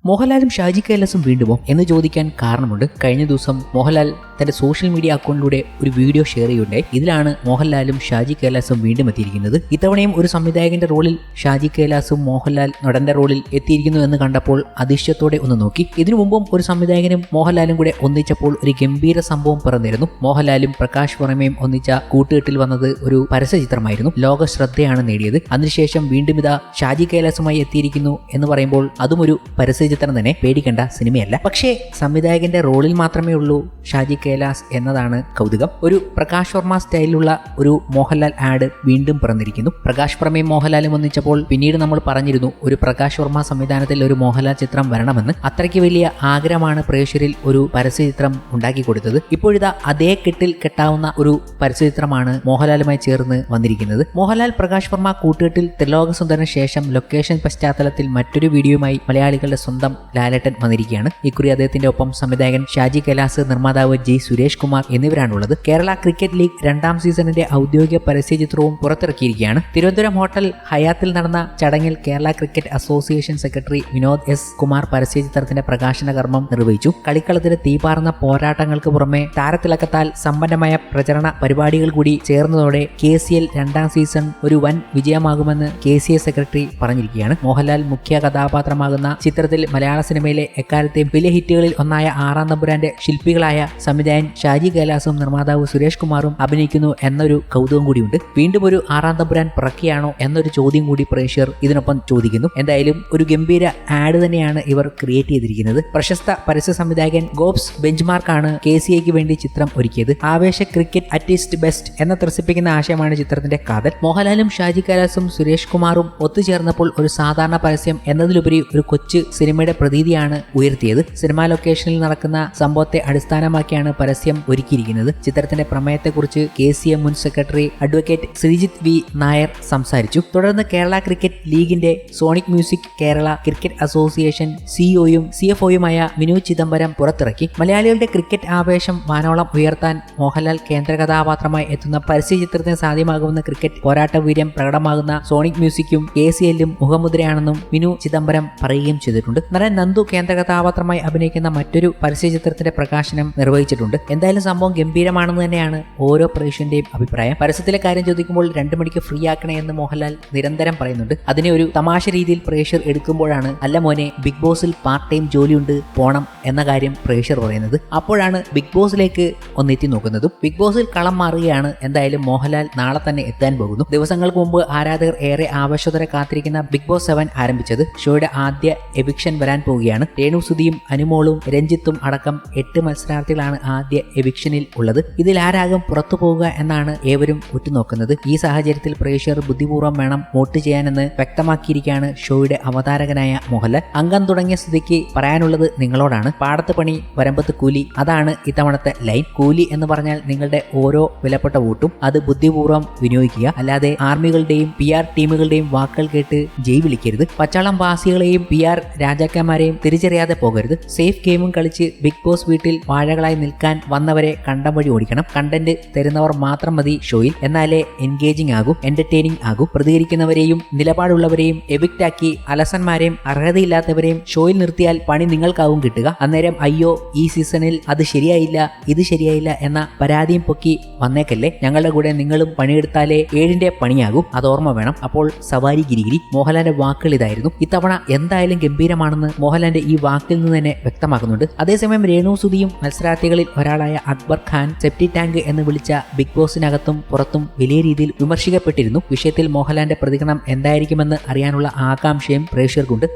മോഹൻലാലും ഷാജി കൈലാസും വീണ്ടുമോ എന്ന് ചോദിക്കാൻ കാരണമുണ്ട്. കഴിഞ്ഞ ദിവസം മോഹൻലാൽ തന്റെ സോഷ്യൽ മീഡിയ അക്കൗണ്ടിലൂടെ ഒരു വീഡിയോ ഷെയർ ചെയ്യുകയുണ്ടായി. ഇതിലാണ് മോഹൻലാലും ഷാജി കൈലാസും വീണ്ടും എത്തിയിരിക്കുന്നത്. ഇത്തവണയും ഒരു സംവിധായകന്റെ റോളിൽ ഷാജി കൈലാസും മോഹൻലാൽ നടന്റെ റോളിൽ എത്തിയിരിക്കുന്നു എന്ന് കണ്ടപ്പോൾ അതിശയത്തോടെ ഒന്ന് നോക്കി. ഇതിനു മുമ്പും ഒരു സംവിധായകനും മോഹൻലാലും കൂടെ ഒന്നിച്ചപ്പോൾ ഒരു ഗംഭീര സംഭവം പിറന്നിരുന്നു. മോഹൻലാലും പ്രകാശ് പുറമേയും ഒന്നിച്ച കൂട്ടുകെട്ടിൽ വന്നത് ഒരു പരസ്യ ചിത്രമായിരുന്നു. ലോക ശ്രദ്ധയാണ് നേടിയത്. അതിനുശേഷം വീണ്ടും ഇതാ ഷാജി കൈലാസുമായി എത്തിയിരിക്കുന്നു എന്ന് പറയുമ്പോൾ അതും ഒരു പരസ്യ ചിത്രം തന്നെ. പേടിക്കേണ്ട, സിനിമയല്ല. പക്ഷേ സംവിധായകന്റെ റോളിൽ മാത്രമേ ഉള്ളൂ ഷാജി കൈലാസ് എന്നതാണ് കൗതുകം. ഒരു പ്രകാശ് വർമ്മ സ്റ്റൈലിലുള്ള ഒരു മോഹൻലാൽ ആഡ് വീണ്ടും പിറന്നിരിക്കുന്നു. പ്രകാശ് വർമ്മയും മോഹൻലാലും ഒന്നിച്ചപ്പോൾ പിന്നീട് നമ്മൾ പറഞ്ഞിരുന്നു ഒരു പ്രകാശ് വർമ്മ സംവിധാനത്തിൽ ഒരു മോഹൻലാൽ ചിത്രം വരണമെന്ന്. അത്രയ്ക്ക് വലിയ ആഗ്രഹമാണ് പ്രേക്ഷകരിൽ ഒരു പരസ്യ ചിത്രം ഉണ്ടാക്കി കൊടുത്തത്. ഇപ്പോഴിതാ അതേ കെട്ടിൽ കെട്ടാവുന്ന ഒരു പരസ്യ ചിത്രമാണ് മോഹൻലാലുമായി ചേർന്ന് വന്നിരിക്കുന്നത്. മോഹൻലാൽ പ്രകാശ് വർമ്മ കൂട്ടുകെട്ടിൽ ത്രിലോകസുന്ദരന് ശേഷം ലൊക്കേഷൻ പശ്ചാത്തലത്തിൽ മറ്റൊരു വീഡിയോയുമായി മലയാളികളുടെ സ്വന്തം ലാലേട്ടൻ വന്നിരിക്കുകയാണ്. ഇക്കുറി അദ്ദേഹത്തിന്റെ ഒപ്പം സംവിധായകൻ ഷാജി കൈലാസ്, നിർമ്മാതാവ് ജി സുരേഷ് കുമാർ എന്നിവരാണുള്ളത്. കേരള ക്രിക്കറ്റ് ലീഗ് 2ാം സീസണിന്റെ ഔദ്യോഗിക പരസ്യ ചിത്രവും പുറത്തിറക്കിയിരിക്കുകയാണ്. തിരുവനന്തപുരം ഹോട്ടൽ ഹയാത്തിൽ നടന്ന ചടങ്ങിൽ Kerala cricket association secretary Vinod S Kumar പരസ്യ ചിത്രത്തിന്റെ പ്രകാശന കർമ്മം നിർവഹിച്ചു. കളിക്കളത്തിലെ തീപാർന്ന പോരാട്ടങ്ങൾക്ക് പുറമെ താരത്തിളക്കത്താൽ സമ്പന്നമായ പ്രചരണ പരിപാടികൾ കൂടി ചേർന്നതോടെ KCL 2ാം സീസൺ ഒരു വൻ വിജയമാകുമെന്ന് KCA സെക്രട്ടറി പറഞ്ഞിരിക്കുകയാണ്. മോഹൻലാൽ മുഖ്യ കഥാപാത്രമാകുന്ന ചിത്രത്തിൽ മലയാള സിനിമയിലെ എക്കാലത്തെയും വലിയ ഹിറ്റുകളിൽ ഒന്നായ 6ാം തമ്പുരാന്റെ ശില്പികളായ സംവിധായകൻ ഷാജി കൈലാസും നിർമ്മാതാവ് സുരേഷ് കുമാറും അഭിനയിക്കുന്നു എന്നൊരു കൗതുകം കൂടിയുണ്ട്. വീണ്ടും ഒരു 6ാം തമ്പുരാൻ പിറക്കിയാണോ എന്നൊരു ചോദ്യം കൂടി പ്രേക്ഷകർ ഇതിനൊപ്പം ചോദിക്കുന്നു. എന്തായാലും ഒരു ഗംഭീര ആഡ് തന്നെയാണ് ഇവർ ക്രിയേറ്റ് ചെയ്തിരിക്കുന്നത്. പ്രശസ്ത പരസ്യ സംവിധായകൻ ഗോബ്സ് ബെഞ്ച്മാർക്കാണ് KCAക്ക് വേണ്ടി ചിത്രം ഒരുക്കിയത്. ആവേശ ക്രിക്കറ്റ് അറ്റ് ഇറ്റ്സ് ബെസ്റ്റ് എന്ന ത്രസിപ്പിക്കുന്ന ആശയമാണ് ചിത്രത്തിന്റെ കാതൽ. മോഹൻലാലും ഷാജി കൈലാസും സുരേഷ് കുമാറും ഒത്തുചേർന്നപ്പോൾ ഒരു സാധാരണ പരസ്യം എന്നതിലുപരി ഒരു കൊച്ചു സിനിമയുടെ പ്രതീതിയാണ് ഉയർത്തിയത്. സിനിമാ ലൊക്കേഷനിൽ നടക്കുന്ന സംഭവത്തെ അടിസ്ഥാനമാക്കിയാണ് പരസ്യം ഒരുക്കിയിരിക്കുന്നത്. ചിത്രത്തിന്റെ പ്രമേയത്തെക്കുറിച്ച് KCA മുൻ secretary advocate Sreejith V Nair സംസാരിച്ചു. തുടർന്ന് കേരള ക്രിക്കറ്റ് ലീഗിന്റെ sonic music Kerala cricket association CEOയും CFOയുമായ വിനു ചിദംബരം പുറത്തിറക്കി. മലയാളികളുടെ ക്രിക്കറ്റ് ആവേശം വാനോളം ഉയർത്താൻ മോഹൻലാൽ കേന്ദ്ര കഥാപാത്രമായി എത്തുന്ന പരസ്യ ചിത്രത്തിന് സാധ്യമാകുമെന്ന് ക്രിക്കറ്റ് പോരാട്ട വീര്യം പ്രകടമാകുന്ന സോണിക് മ്യൂസിക്കും KCLും മുഖമുദ്രയാണെന്നും വിനു ചിദംബരം പറയുകയും ചെയ്തിട്ടുണ്ട്. നടൻ നന്ദു കേന്ദ്ര കഥാപാത്രമായി അഭിനയിക്കുന്ന മറ്റൊരു പരസ്യ ചിത്രത്തിന്റെ പ്രകാശനം നിർവഹിച്ചിട്ടുണ്ട്. എന്തായാലും സംഭവം ഗംഭീരമാണെന്ന് തന്നെയാണ് ഓരോ പ്രേക്ഷകന്റെയും അഭിപ്രായം. പരസ്യത്തിലെ കാര്യം ചോദിക്കുമ്പോൾ 2 മണിക്ക് ഫ്രീ ആക്കണേ എന്ന് മോഹൻലാൽ നിരന്തരം പറയുന്നുണ്ട്. അതിനെ ഒരു തമാശ രീതിയിൽ പ്രേക്ഷകർ എടുക്കുമ്പോഴാണ് അല്ല മോനെ ബിഗ് ബോസിൽ പാർട്ട് ടൈം ജോലിയുണ്ട് പോണം എന്ന കാര്യം പ്രേക്ഷകർ പറയുന്നത്. അപ്പോഴാണ് ബിഗ് ബോസിലേക്ക് ഒന്നെത്തി നോക്കുന്നതും. ബിഗ് ബോസിൽ കളം മാറുകയാണ്. എന്തായാലും മോഹൻലാൽ നാളെ തന്നെ എത്താൻ പോകുന്നു. ദിവസങ്ങൾക്ക് മുമ്പ് ആരാധകർ ഏറെ ആവേശത്തോടെ കാത്തിരിക്കുന്ന ബിഗ് ബോസ് 7 ആരംഭിച്ചത്. ഷോയുടെ ആദ്യ എവിക്ഷൻ വരാൻ പോവുകയാണ്. രേണു സുധിയും അനുമോളും രഞ്ജിത്തും അടക്കം 8 മത്സരാർത്ഥികളാണ് ആദ്യ എവിക്ഷനിൽ ഉള്ളത്. ഇതിൽ ആരാകും പുറത്തു പോവുക എന്നാണ് ഏവരും ഉറ്റുനോക്കുന്നത്. ഈ സാഹചര്യത്തിൽ പ്രേക്ഷകർ ബുദ്ധിപൂർവ്വം വേണം വോട്ട് ചെയ്യാനെന്ന് വ്യക്തമാക്കിയിരിക്കുകയാണ് ഷോയുടെ അവതാരകനായ മോഹൻലാൽ. അംഗം തുടങ്ങിയ സ്ഥിതിക്ക് പറയാനുള്ളത് നിങ്ങളോടാണ്. പാടത്ത് പണി വരമ്പത്ത് കൂലി, അതാണ് ഇത്തവണത്തെ ലൈൻ. കൂലി എന്ന് പറഞ്ഞാൽ നിങ്ങളുടെ ഓരോ വിലപ്പെട്ട വോട്ടും അത് ബുദ്ധിപൂർവ്വം വിനിയോഗിക്കുക. അല്ലാതെ ആർമികളുടെയും PR ടീമുകളുടെയും വാക്കുകൾ കേട്ട് ജയ് വിളിക്കരുത്. പച്ചാളം വാസികളെയും PR രാജാക്കന്മാരെയും തിരിച്ചറിയാതെ പോകരുത്. സേഫ് ഗെയിമും കളിച്ച് ബിഗ് ബോസ് വീട്ടിൽ വാഴകളായി നിൽക്കാൻ വന്നവരെ കണ്ടം വഴി ഓടിക്കണം. കണ്ടന്റ് തരുന്നവർ മാത്രം മതി ഷോയിൽ. എന്നാലേ എൻഗേജിംഗ് ആകും, എന്റർടൈനിങ് ആകും. പ്രതികരിക്കുന്നവരെയും നിലപാടുള്ളവരെയും എവിക്റ്റാക്കി അലസന്മാരെയും അർഹതയില്ലാത്തവരെയും ഷോയിൽ നിർത്തിയാൽ പണി നിങ്ങൾക്കാവും കിട്ടുക. അന്നേരം അയ്യോ ഈ സീസണിൽ അത് ശരിയായില്ല ഇത് ശരിയായില്ല എന്ന പരാതിയും പൊക്കി വന്നേക്കല്ലേ. ഞങ്ങളുടെ കൂടെ നിങ്ങളും പണിയെടുത്താലേ 7ന്റെ പണിയാകും. അത് ഓർമ്മ വേണം. അപ്പോൾ സവാരി ഗിരിഗിരി. മോഹൻലാലിന്റെ വാക്കുകൾ ഇതായിരുന്നു. ഇത്തവണ എന്തായാലും ഗംഭീരമാണെന്ന് മോഹൻലാലിന്റെ ഈ വാക്കിൽ നിന്ന് തന്നെ വ്യക്തമാക്കുന്നുണ്ട്. അതേസമയം രേണു സുധിയും മത്സരാർത്ഥികളിൽ ഒരാളായ അക്ബർ ഖാൻ സെപ്റ്റി ടാങ്ക് എന്ന് വിളിച്ച ബിഗ് ബോസിനകത്തും പുറത്തും വലിയ രീതിയിൽ വിമർശിക്കപ്പെട്ടിരുന്നു. വിഷയത്തിൽ മോഹൻലാലിന്റെ പ്രതികരണം എന്തായിരിക്കുമെന്ന് അറിയാനുള്ള ആകാംക്ഷയും പ്രേക്ഷകർക്കുണ്ട്.